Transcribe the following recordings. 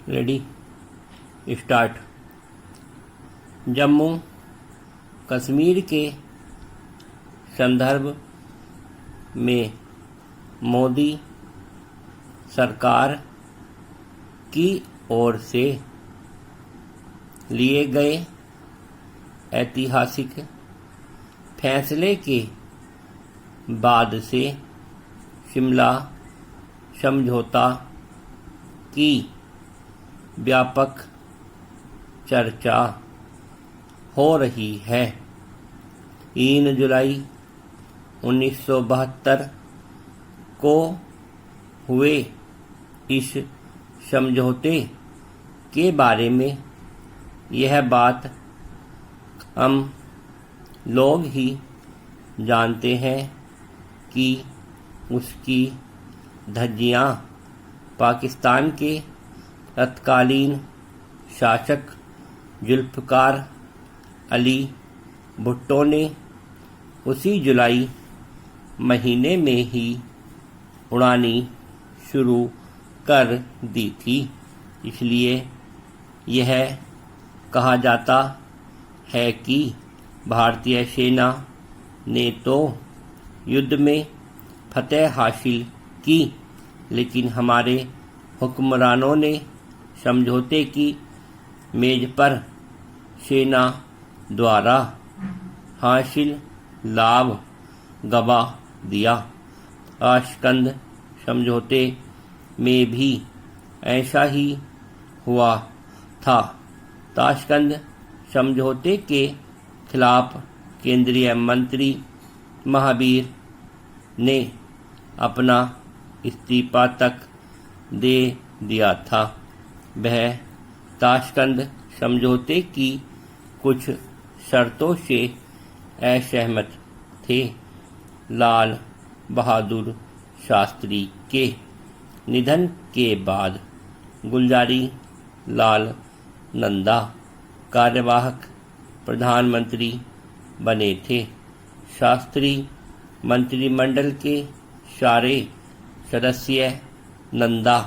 Ready start. Jammu Kashmir के संदर्भ में मोदी सरकार की ओर से लिए गए ऐतिहासिक फैसले के बाद से शिमला समझौता की व्यापक चर्चा हो रही है। 3 जुलाई 1972 को हुए इस समझौते के बारे में यह बात हम लोग ही जानते हैं कि उसकी धज्जियां पाकिस्तान के तत्कालीन शासक जुल्फ़िकार अली भुट्टो ने उसी जुलाई महीने में ही उड़ानी शुरू कर दी थी। इसलिए यह कहा जाता है कि भारतीय सेना ने तो युद्ध में फतह हासिल की, लेकिन हमारे हुक्मरानों ने समझौते की मेज पर सेना द्वारा हासिल लाभ गवा दिया। ताशकंद समझौते में भी ऐसा ही हुआ था। ताशकंद समझौते के खिलाफ केंद्रीय मंत्री महावीर ने अपना इस्तीफा तक दे दिया था। वह ताशकंद समझौते की कुछ शर्तों से असहमत थे। लाल बहादुर शास्त्री के निधन के बाद गुलजारी लाल नंदा कार्यवाहक प्रधानमंत्री बने थे। शास्त्री मंत्रिमंडल के सारे सदस्य नंदा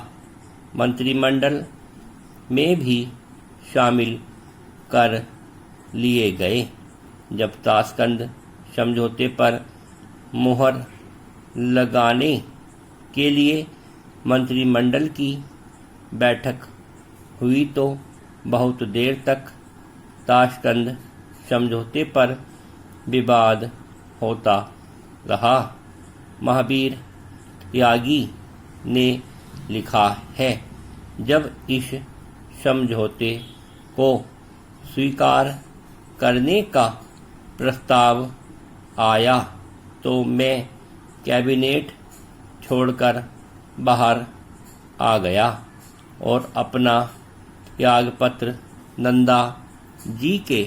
मंत्रिमंडल में भी शामिल कर लिए गए। जब ताशकंद समझौते पर मुहर लगाने के लिए मंत्रिमंडल की बैठक हुई तो बहुत देर तक ताशकंद समझौते पर विवाद होता रहा। महावीर त्यागी ने लिखा है, जब इस समझौते को स्वीकार करने का प्रस्ताव आया तो मैं कैबिनेट छोड़कर बाहर आ गया और अपना त्यागपत्र नंदा जी के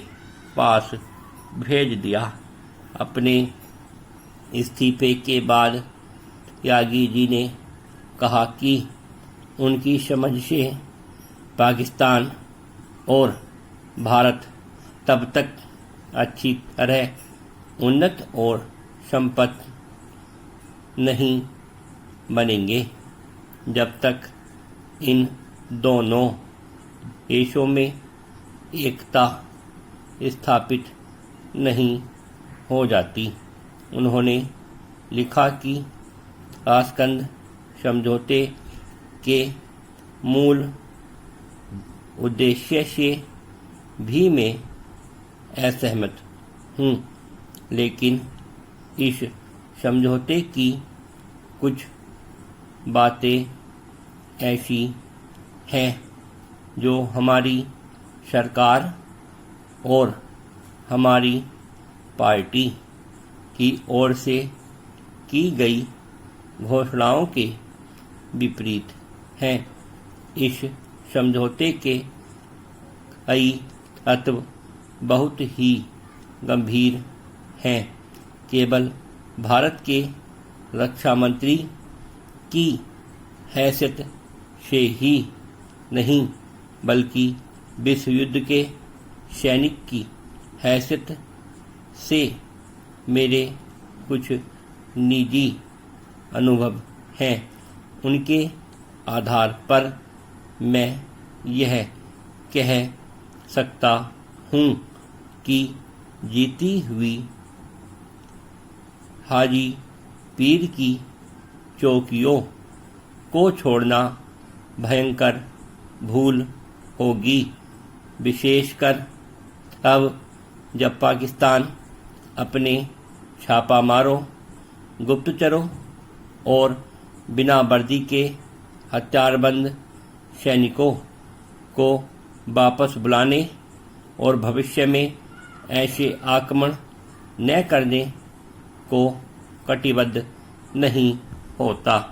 पास भेज दिया। अपने इस्तीफे के बाद त्यागी जी ने कहा कि उनकी समझ से पाकिस्तान और भारत तब तक अच्छी तरह उन्नत और संपन्न नहीं बनेंगे जब तक इन दोनों देशों में एकता स्थापित नहीं हो जाती। उन्होंने लिखा कि ताशकंद समझौते के मूल उद्देश्य से भी मैं असहमत हूँ, लेकिन इस समझौते की कुछ बातें ऐसी हैं जो हमारी सरकार और हमारी पार्टी की ओर से की गई घोषणाओं के विपरीत हैं। इस समझौते के कई तत्व बहुत ही गंभीर हैं। केवल भारत के रक्षा मंत्री की हैसियत से ही नहीं, बल्कि विश्व युद्ध के सैनिक की हैसियत से मेरे कुछ निजी अनुभव हैं। उनके आधार पर मैं यह कह सकता हूँ कि जीती हुई हाजी पीर की चौकियों को छोड़ना भयंकर भूल होगी, विशेषकर अब जब पाकिस्तान अपने छापामारों, गुप्तचरों और बिना वर्दी के हथियारबंद सैनिकों को वापस बुलाने और भविष्य में ऐसे आक्रमण न करने को कटिबद्ध नहीं होता।